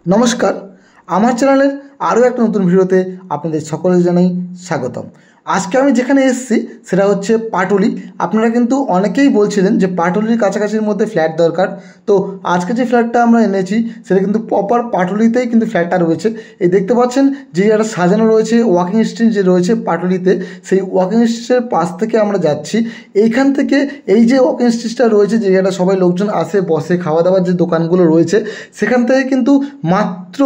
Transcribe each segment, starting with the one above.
नमस्कार আমার চ্যানেলের আরও একটা নতুন ভিডিওতে আপনাদের সকলকে জানাই স্বাগতম। আজকে আমি যেখানে এসেছি সেটা হচ্ছে পাটুলি। আপনারা কিন্তু অনেকেই বলছিলেন যে পাটুলির কাছাকাছির মধ্যে ফ্ল্যাট দরকার। তো আজকে যে ফ্ল্যাটটা আমরা এনেছি সেটা কিন্তু প্রপার পাটুলিতেই কিন্তু ফ্ল্যাটটা রয়েছে। এই দেখতে পাচ্ছেন যে একটা সাজানো রয়েছে ওয়াকিং স্ট্রিট যে রয়েছে পাটুলিতে, সেই ওয়াকিং স্ট্রিটের পাশ থেকে আমরা যাচ্ছি। এইখান থেকে এই যে ওয়াকিং স্ট্রিটটা রয়েছে, যে জায়গাটা সবাই লোকজন আসে বসে, খাওয়া দাওয়ার যে দোকানগুলো রয়েছে সেখান থেকে কিন্তু মাত্র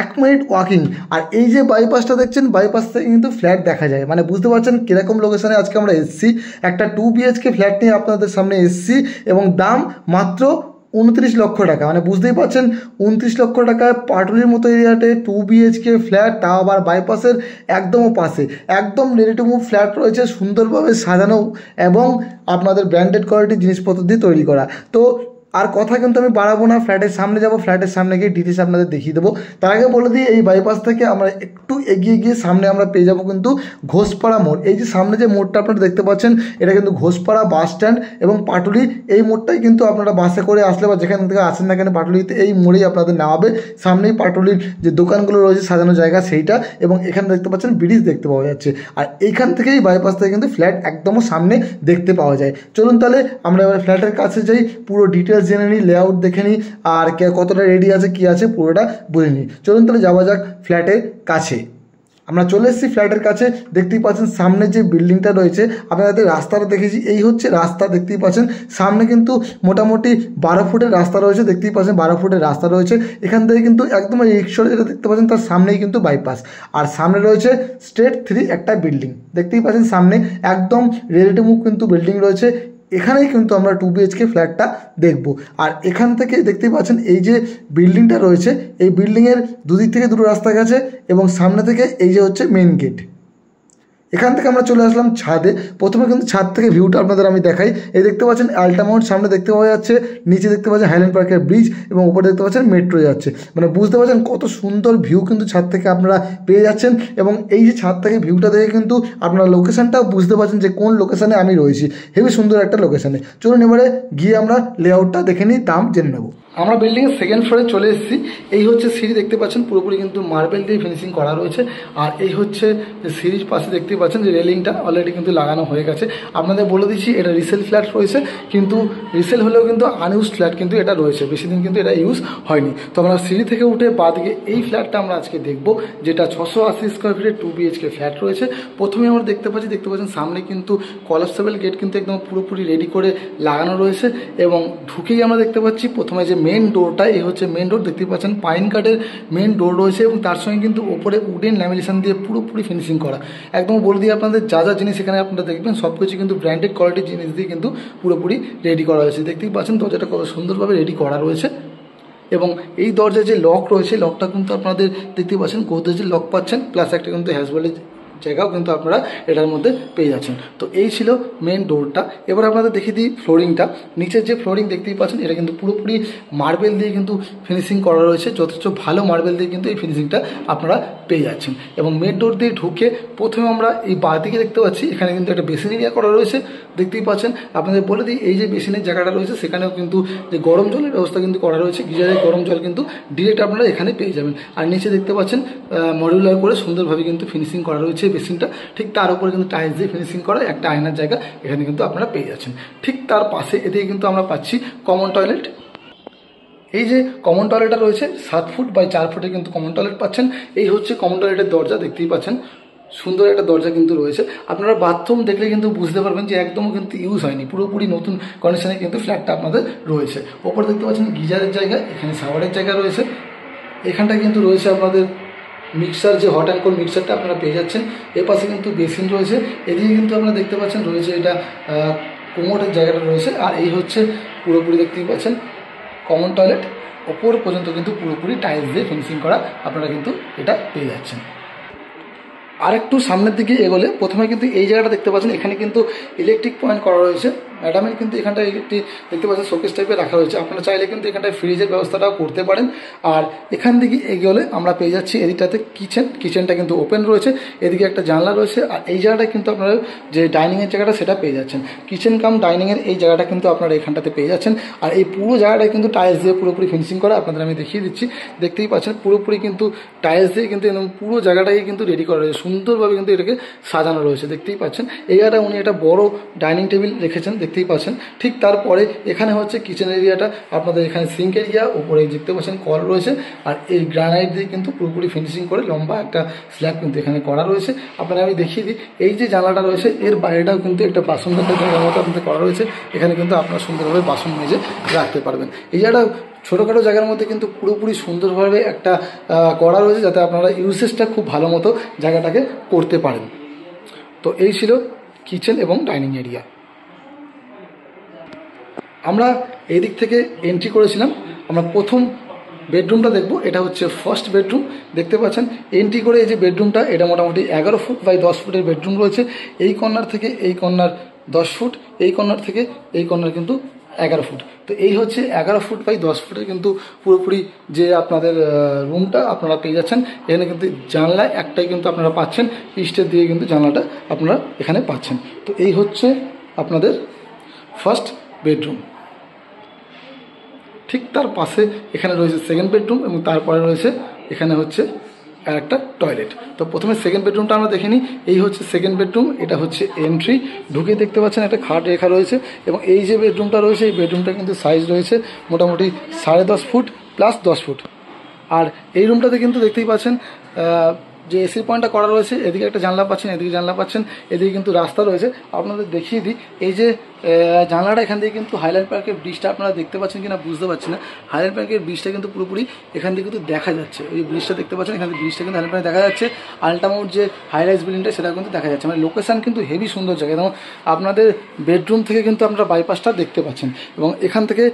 1 মিনিট ওয়াকিং। আর এই যে বাইপাসটা দেখছেন, বাইপাস থেকে কিন্তু ফ্ল্যাট দেখা যায়। মানে বুঝতে পারছেন কীরকম লোকেশনে আজকে আমরা এসেছি। একটা 2 BHK ফ্ল্যাট নিয়ে আপনাদের সামনে এসেছি এবং দাম মাত্র 29 লক্ষ টাকা। মানে বুঝতেই পারছেন 29 লক্ষ টাকায় পাটুলির মতো এরিয়াতে 2 BHK ফ্ল্যাট, তাও আবার বাইপাসের একদমও পাশে, একদম রেডি টু মুভ ফ্ল্যাট রয়েছে, সুন্দরভাবে সাজানো এবং আপনাদের ব্র্যান্ডেড কোয়ালিটির জিনিসপত্র দিয়ে তৈরি করা। তো আর কথা কিন্তু আমি বাড়াবো না, ফ্ল্যাটের সামনে যাব, ফ্ল্যাটের সামনে গিয়ে ডিটেলস আপনাদের দেখিয়ে দেবো। তার আগে বলে দিই, এই বাইপাস থেকে আমরা একটু এগিয়ে গিয়ে সামনে আমরা পেয়ে যাবো কিন্তু ঘোষপাড়া মোড়। এই যে সামনে যে মোড়টা আপনারা দেখতে পাচ্ছেন, এটা কিন্তু ঘোষপাড়া বাস স্ট্যান্ড এবং পাটুলি। এই মোড়টাই কিন্তু আপনারা বাসে করে আসলে বা যেখান থেকে আসেন না কেন পাটুলিতে, এই মোড়েই আপনাদের নামাবে। সামনেই পাটুলির যে দোকানগুলো রয়েছে সাজানো জায়গা সেইটা, এবং এখানে দেখতে পাচ্ছেন ব্রিজ দেখতে পাওয়া যাচ্ছে। আর এইখান থেকেই বাইপাস থেকে কিন্তু ফ্ল্যাট একদমও সামনে দেখতে পাওয়া যায়। চলুন তাহলে আমরা এবার ফ্ল্যাটের কাছে যাই, পুরো ডিটেলস জেনে নিই, লেআউট দেখে নিই, আর কতটা রেডি আছে কী আছে পুরোটা বুঝে নিই। চলুন তাহলে যাওয়া যাক ফ্ল্যাটের কাছে। আমরা চলে এসেছি ফ্ল্যাটের কাছে। দেখতেই পাচ্ছেন সামনে যে বিল্ডিংটা রয়েছে, আপনাদের রাস্তাটা দেখেছি, এই হচ্ছে রাস্তা। দেখতেই পাচ্ছেন সামনে কিন্তু মোটামুটি 12 ফুটের রাস্তা রয়েছে। দেখতেই পাচ্ছেন 12 ফুটের রাস্তা রয়েছে। এখান থেকে কিন্তু একদম রিক্সা যেটা দেখতে পাচ্ছেন তার সামনেই কিন্তু বাইপাস, আর সামনে রয়েছে স্টেট 3 একটা বিল্ডিং। দেখতেই পাচ্ছেন সামনে একদম রেডি টু মুভ কিন্তু বিল্ডিং রয়েছে। এখানেই কিন্তু আমরা 2 BHK ফ্ল্যাটটা দেখব। আর এখান থেকে দেখতেই পাচ্ছেন এই যে বিল্ডিংটা রয়েছে, এই বিল্ডিংয়ের দুদিক থেকে দুটো রাস্তা গেছে এবং সামনে থেকে এই যে হচ্ছে মেন গেট। এখান থেকে আমরা চলে আসলাম ছাদে। প্রথমে কিন্তু ছাদ থেকে ভিউটা আপনাদের আমি দেখাই। এই দেখতে পাচ্ছেন আল্টামাউন্ট সামনে দেখতে পাওয়া যাচ্ছে, নিচে দেখতে পাচ্ছেন হাইল্যান্ড পার্কের ব্রিজ এবং উপরে দেখতে পাচ্ছেন মেট্রো যাচ্ছে। মানে বুঝতে পারছেন কত সুন্দর ভিউ কিন্তু ছাদ থেকে আপনারা পেয়ে যাচ্ছেন। এবং এই যে ছাদ থেকে ভিউটা দেখে কিন্তু আপনারা লোকেশানটাও বুঝতে পারছেন যে কোন লোকেশানে আমি রয়েছি। হেবি সুন্দর একটা লোকেশানে। চলুন এবারে গিয়ে আমরা লেআউটটা দেখে নিই, দাম জেনে নেব। আমরা বিল্ডিংয়ের সেকেন্ড ফ্লোরে চলে এসেছি। এই হচ্ছে সিঁড়ি, দেখতে পাচ্ছেন পুরোপুরি কিন্তু মার্বেল দিয়ে ফিনিশিং করা রয়েছে। আর এই হচ্ছে যে সিঁড়ির পাশে দেখতে পাচ্ছেন যে রেলিংটা অলরেডি কিন্তু লাগানো হয়ে গেছে। আপনাদের বলে দিচ্ছি এটা রিসেল ফ্ল্যাট রয়েছে, কিন্তু রিসেল হলেও কিন্তু আনইউজ ফ্ল্যাট কিন্তু এটা রয়েছে, বেশি দিন কিন্তু এটা ইউজ হয়নি। তো আমরা সিঁড়ি থেকে উঠে বাদিকে এই ফ্ল্যাটটা আমরা আজকে দেখব, যেটা 680 স্কোয়ার ফিটের 2 BHK ফ্ল্যাট রয়েছে। প্রথমে আমরা দেখতে পাচ্ছেন সামনে কিন্তু কলাপসেবল গেট কিন্তু একদম পুরোপুরি রেডি করে লাগানো রয়েছে। এবং ঢুকেই আমরা দেখতে পাচ্ছি প্রথমে যে মেন ডোরটা, এই হচ্ছে মেন ডোর। দেখতে পাচ্ছেন পাইন কাঠের মেন ডোর রয়েছে এবং তার সঙ্গে কিন্তু ওপরে উডেন ল্যামিনেশন দিয়ে পুরোপুরি ফিনিশিং করা। একদম বলে দিয়ে আপনাদের যা যা জিনিস এখানে আপনারা দেখবেন সব কিছু কিন্তু ব্র্যান্ডেড কোয়ালিটির জিনিস দিয়ে কিন্তু পুরোপুরি রেডি করা হয়েছে। দেখতেই পাচ্ছেন দরজাটা কত সুন্দরভাবে রেডি করা রয়েছে। এবং এই দরজার যে লক রয়েছে, লকটা কিন্তু আপনাদের দেখতে পাচ্ছেন গোদরেজের লক পাচ্ছেন, প্লাস একটা কিন্তু হ্যাজবেলের জায়গাও কিন্তু আপনারা এটার মধ্যে পেয়ে যাচ্ছেন। তো এই ছিল মেন ডোরটা। এবার আপনাদের দেখিয়ে দিই ফ্লোরিংটা। নিচের যে ফ্লোরিং দেখতেই পাচ্ছেন এটা কিন্তু পুরোপুরি মার্বেল দিয়ে কিন্তু ফিনিশিং করা রয়েছে, যথেষ্ট ভালো মার্বেল দিয়ে কিন্তু এই ফিনিশিংটা আপনারা পেয়ে যাচ্ছেন। এবং মেন ডোর দিয়ে ঢুকে প্রথমে আমরা এই বাঁদিকে দেখতে পাচ্ছি এখানে কিন্তু একটা বেসিন এরিয়া করা রয়েছে। দেখতেই পাচ্ছেন। আপনাদের বলে দিই এই যে বেসিনের জায়গাটা রয়েছে সেখানেও কিন্তু যে গরম জলের ব্যবস্থা কিন্তু করা রয়েছে, গিজারের গরম জল কিন্তু ডিরেক্ট আপনারা এখানে পেয়ে যাবেন। আর নিচে দেখতে পাচ্ছেন মডিউলার করে সুন্দরভাবে কিন্তু ফিনিশিং করা রয়েছে বেসিনটা। ঠিক তার উপরে কিন্তু টাইলস দিয়ে ফিনিশিং করা একটা আয়নার জায়গা এখানে কিন্তু আপনারা পেয়ে যাচ্ছেন। ঠিক তার পাশে এদিকে কিন্তু আমরা পাচ্ছি কমন টয়লেট। এই যে কমন টয়লেটটা রয়েছে 7 ফুট বাই 4 ফুটের কিন্তু কমন টয়লেট পাচ্ছেন। এই হচ্ছে কমন টয়লেটের দরজা, দেখতেই পাচ্ছেন সুন্দর একটা দরজা কিন্তু রয়েছে। আপনারা বাথরুম দেখলে কিন্তু বুঝতে পারবেন যে একদমও কিন্তু ইউজ হয়নি, পুরোপুরি নতুন কন্ডিশনে কিন্তু ফ্ল্যাটটা আপনাদের রয়েছে। ওপর দেখতে পাচ্ছেন গিজারের জায়গা, এখানে শাওয়ারের জায়গা রয়েছে। এখানটা কিন্তু রয়েছে আপনাদের মিক্সার, যে হট অ্যান্ড কোল্ড মিক্সারটা আপনারা পেয়ে যাচ্ছেন। এর পাশে কিন্তু বেসিন রয়েছে। এদিকে কিন্তু আপনারা দেখতে পাচ্ছেন রয়েছে এটা কোমোডের জায়গাটা রয়েছে। আর এই হচ্ছে পুরোপুরি দেখতেই পাচ্ছেন কমন টয়লেট, ওপর পর্যন্ত কিন্তু পুরোপুরি টাইলস দিয়ে ফিনিশিং করা আপনারা কিন্তু এটা পেয়ে যাচ্ছেন। আর একটু সামনের দিকে এগোলে প্রথমে কিন্তু এই জায়গাটা দেখতে পাচ্ছেন, এখানে কিন্তু ইলেকট্রিক পয়েন্ট করা রয়েছে। ম্যাডামের কিন্তু এখানটায় একটি দেখতে পাচ্ছেন শোকেস টাইপের রাখা রয়েছে। আপনারা চাইলে কিন্তু এখানটায় ফ্রিজের ব্যবস্থাটাও করতে পারেন। আর এখান থেকে এগোলে আমরা পেয়ে যাচ্ছি এদিকটাতে কিচেনটা কিন্তু ওপেন রয়েছে, এদিকে একটা জানলা রয়েছে। আর এই জায়গাটা কিন্তু আপনারা যে ডাইনিংয়ের জায়গাটা সেটা পেয়ে যাচ্ছেন, কিচেন কাম ডাইনিংয়ের এই জায়গাটা কিন্তু আপনারা এখানটাতে পেয়ে যাচ্ছেন। আর এই পুরো জায়গাটা কিন্তু টাইলস দিয়ে পুরোপুরি ফিনিশিং করা, আপনাদের আমি দেখিয়ে দিচ্ছি, দেখতেই পাচ্ছেন পুরোপুরি কিন্তু টাইলস দিয়ে কিন্তু একদম পুরো জায়গাটাকে কিন্তু রেডি করা রয়েছে, সুন্দরভাবে কিন্তু এটাকে সাজানো রয়েছে, দেখতেই পাচ্ছেন। এই জায়গাটা উনি একটা বড় ডাইনিং টেবিল রেখেছেন, দেখতেই পাচ্ছেন। ঠিক তারপরে এখানে হচ্ছে কিচেন এরিয়াটা, আপনাদের এখানে সিঙ্ক এরিয়া, উপরে দেখতে পাচ্ছেন কল রয়েছে। আর এই গ্রানাইট দিয়ে কিন্তু পুরোপুরি ফিনিশিং করে লম্বা একটা স্ল্যাব কিন্তু এখানে করা রয়েছে। আপনারা আমি দেখিয়ে দিই, এই যে জানলাটা রয়েছে এর বাইরেটাও কিন্তু একটা বাসন রাখার জায়গার মতো আপনাদের করা রয়েছে, এখানে কিন্তু আপনারা সুন্দরভাবে বাসন মেজে রাখতে পারবেন। এই জায়গাটা ছোটোখাটো জায়গার মধ্যে কিন্তু পুরোপুরি সুন্দরভাবে একটা করা রয়েছে, যাতে আপনারা ইউসেজটা খুব ভালো মতো জায়গাটাকে করতে পারেন। তো এই ছিল কিচেন এবং ডাইনিং এরিয়া। আমরা এই দিক থেকে এন্ট্রি করেছিলাম, আমরা প্রথম বেডরুমটা দেখব। এটা হচ্ছে ফার্স্ট বেডরুম, দেখতে পাচ্ছেন। এন্ট্রি করে এই যে বেডরুমটা, এটা মোটামুটি 11 ফুট বাই 10 ফুটের বেডরুম রয়েছে। এই কর্নার থেকে এই কর্নার 10 ফুট, এই কর্নার থেকে এই কর্নার কিন্তু 11 ফুট। তো এই হচ্ছে 11 ফুট বাই 10 ফুটের কিন্তু পুরোপুরি যে আপনাদের রুমটা আপনারা পেয়ে যাচ্ছেন। এখানে কিন্তু জানলা একটাই কিন্তু আপনারা পাচ্ছেন, ইস্টের দিয়ে কিন্তু জানলাটা আপনারা এখানে পাচ্ছেন। তো এই হচ্ছে আপনাদের ফার্স্ট বেডরুম। ঠিক তার পাশে এখানে রয়েছে সেকেন্ড বেডরুম এবং তারপরে রয়েছে এখানে হচ্ছে আর একটা টয়লেট। তো প্রথমে সেকেন্ড বেডরুমটা আমরা দেখে নিই। এই হচ্ছে সেকেন্ড বেডরুম, এটা হচ্ছে এন্ট্রি। ঢুকে দেখতে পাচ্ছেন একটা খাট রেখা রয়েছে এবং এই যে বেডরুমটা রয়েছে এই বেডরুমটা কিন্তু সাইজ রয়েছে মোটামুটি 10.5 ফুট প্লাস 10 ফুট। আর এই রুমটাতে কিন্তু দেখতেই পাচ্ছেন যে এসি পয়েন্টটা করা রয়েছে, এদিকে একটা জানলা পাচ্ছেন, এদিকে জানলা পাচ্ছেন, এদিকে কিন্তু রাস্তা রয়েছে। আপনাদের দেখিয়ে দিই, এই যে জানলাটা এখান থেকে কিন্তু হাইল্যান্ড পার্কের ব্রিজটা আপনারা দেখতে পাচ্ছেন কিনা বুঝতে পারছি না। হাইল্যান্ড পার্কের ব্রিজটা কিন্তু পুরোপুরি এখান থেকে কিন্তু দেখা যাচ্ছে, ওই ব্রিজটা দেখতে পাচ্ছেন, এখান থেকে ব্রিজটা কিন্তু হাইল্যান্ড পার্কে দেখা যাচ্ছে। আলটামাউট যে হাইরাইজ বিল্ডিংটা সেটা কিন্তু দেখা যাচ্ছে, মানে লোকেশান কিন্তু হেভি সুন্দর জায়গা। এবং আপনাদের বেডরুম থেকে কিন্তু আপনারা বাইপাসটা দেখতে পাচ্ছেন। এবং এখান থেকে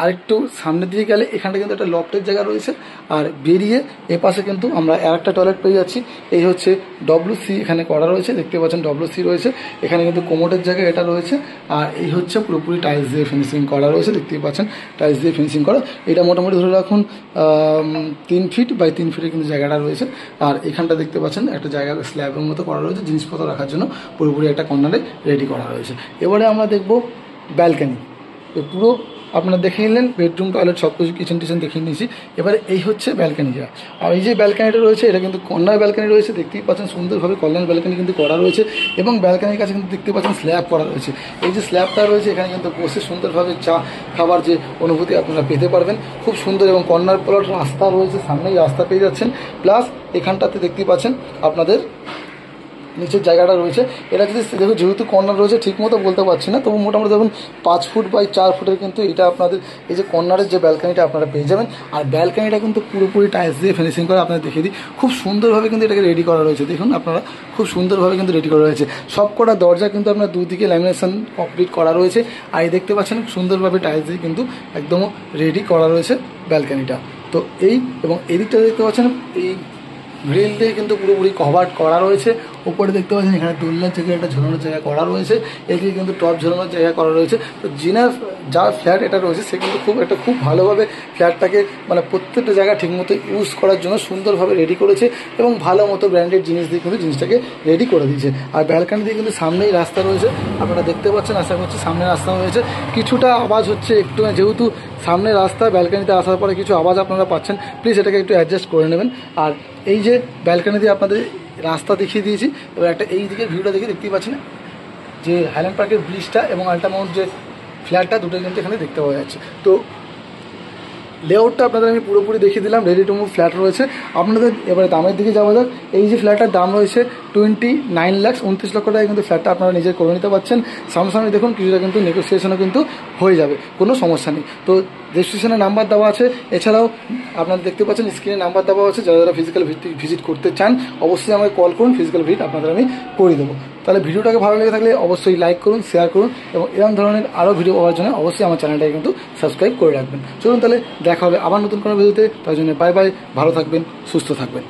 আরেকটু সামনের দিকে গেলে এখানটা কিন্তু একটা লফটের জায়গা রয়েছে। আর বেরিয়ে এপাশে কিন্তু আমরা আর একটা টয়লেট পেয়ে যাচ্ছি। এই হচ্ছে WC এখানে করা রয়েছে, দেখতে পাচ্ছেন WC রয়েছে। এখানে কিন্তু কোমোডের জায়গা এটা রয়েছে। আর এই হচ্ছে পুরোপুরি টাইলস দিয়ে ফিনিশিং করা রয়েছে, দেখতেই পাচ্ছেন টাইলস দিয়ে ফিনিশিং করা। এটা মোটামুটি ধরে রাখুন 3 ফিট বাই 3 ফিটের কিন্তু জায়গাটা রয়েছে। আর এখানটা দেখতে পাচ্ছেন একটা জায়গা স্ল্যাবের মতো করা রয়েছে, জিনিসপত্র রাখার জন্য পুরোপুরি একটা কর্নারে রেডি করা রয়েছে। এবারে আমরা দেখব ব্যালকানি। পুরো আপনারা দেখে নিলেন বেডরুম, টয়লেট সব কিছু, কিচেন টিচেন দেখিয়ে নিয়েছি। এবারে এই হচ্ছে ব্যালকানিটা। আর এই যে ব্যালকানিটা রয়েছে এটা কিন্তু কর্নার ব্যালকানি রয়েছে, দেখতেই পাচ্ছেন সুন্দরভাবে কর্নার ব্যালকানি কিন্তু করা রয়েছে। এবং ব্যালকানির কাছে কিন্তু দেখতে পাচ্ছেন স্ল্যাব করা রয়েছে। এই যে স্ল্যাবটা রয়েছে এখানে কিন্তু বসে সুন্দরভাবে চা খাবার যে অনুভূতি আপনারা পেতে পারবেন, খুব সুন্দর। এবং কর্নার প্লট রাস্তা রয়েছে, সামনেই রাস্তা পেয়ে যাচ্ছেন। প্লাস এখানটাতে দেখতেই পাচ্ছেন আপনাদের নিচের জায়গাটা রয়েছে। এটা যদি দেখুন যেহেতু কর্নার রয়েছে ঠিক মতো বলতে পারছি না, তবু মোটামুটি দেখুন 5 ফুট বাই 4 ফুটের কিন্তু এটা আপনাদের এই যে কর্নারের যে ব্যালকানিটা আপনারা পেয়ে যাবেন। আর ব্যালকানিটা কিন্তু পুরোপুরি টাইলস দিয়ে ফিনিশিং করে আপনাদের দেখিয়ে দিই, খুব সুন্দরভাবে কিন্তু এটাকে রেডি করা রয়েছে। দেখুন আপনারা খুব সুন্দরভাবে কিন্তু রেডি করা রয়েছে। সব কটা দরজা কিন্তু আপনার দুদিকে ল্যামিনেশন কমপ্লিট করা রয়েছে। আর এই দেখতে পাচ্ছেন সুন্দরভাবে টাইলস দিয়ে কিন্তু একদম রেডি করা রয়েছে ব্যালকানিটা। তো এই এবং এদিকটা দেখতে পাচ্ছেন এই গ্রিল দিয়ে কিন্তু পুরোপুরি কভার করা রয়েছে। উপরে দেখতে পাচ্ছেন এখানে দোলনার জায়গায় একটা ঝোলানোর জায়গা করা রয়েছে, এদিকে কিন্তু টপ ঝোলানোর জায়গা করা রয়েছে। তো জিনার যা ফ্ল্যাট এটা রয়েছে সে কিন্তু খুব ভালোভাবে ফ্ল্যাটটাকে মানে প্রত্যেকটা জায়গা ঠিকমতো ইউজ করার জন্য সুন্দরভাবে রেডি করেছে এবং ভালো মতো ব্র্যান্ডেড জিনিস দিয়ে কিন্তু জিনিসটাকে রেডি করে দিয়েছে। আর ব্যালকানি দিয়ে কিন্তু সামনেই রাস্তা রয়েছে, আপনারা দেখতে পাচ্ছেন। আশা করছি সামনে রাস্তা রয়েছে, কিছুটা আওয়াজ হচ্ছে একটু, যেহেতু সামনে রাস্তা, ব্যালকানিতে আসার পরে কিছু আওয়াজ আপনারা পাচ্ছেন, প্লিজ এটাকে একটু অ্যাডজাস্ট করে নেবেন। আর এই যে ব্যালকানি দিয়ে আপনাদের রাস্তা দেখিয়ে দিয়েছি, এবার একটা এই দিকের ভিউটা দেখতেই পাচ্ছেন যে হাইল্যান্ড পার্কের ব্রিজটা এবং আলটামাউন্ট যে ফ্ল্যাটটা দুটোই কিন্তু এখানে দেখতে পাওয়া যাচ্ছে। তো লেআউটটা আপনাদের আমি পুরোপুরি দেখিয়ে দিলাম, রেডি টু মুভ ফ্ল্যাট রয়েছে। আপনাদের এবারে দামের দিকে যাওয়া যাক। এই যে ফ্ল্যাটটার দাম রয়েছে 29 লাখ, 29 লক্ষ টাকায় কিন্তু ফ্ল্যাটটা আপনারা নিজে করে নিতে পারছেন। সামনাসামনি দেখুন কিছুটা কিন্তু নেগোসিয়েশনও কিন্তু হয়ে যাবে, কোনো সমস্যা নেই। তো রেজিস্ট্রেশনের নাম্বার দেওয়া আছে, এছাড়াও আপনারা দেখতে পাচ্ছেন স্ক্রিনে নাম্বার দেওয়া আছে। যারা ফিজিক্যাল ভিজিট করতে চান অবশ্যই আমাকে কল করুন, ফিজিক্যাল ভিজিট আপনাদের আমি করে দেবো। তাহলে ভিডিওটাকে ভালো লেগে থাকলে অবশ্যই লাইক করুন, শেয়ার করুন এবং এরকম ধরনের আরও ভিডিও পাওয়ার জন্য অবশ্যই আমার চ্যানেলটাকে কিন্তু সাবস্ক্রাইব করে রাখবেন। চলুন তাহলে দেখা হবে আবার নতুন কোনো ভিডিওতে, তার জন্য বাই বাই, ভালো থাকবেন, সুস্থ থাকবেন।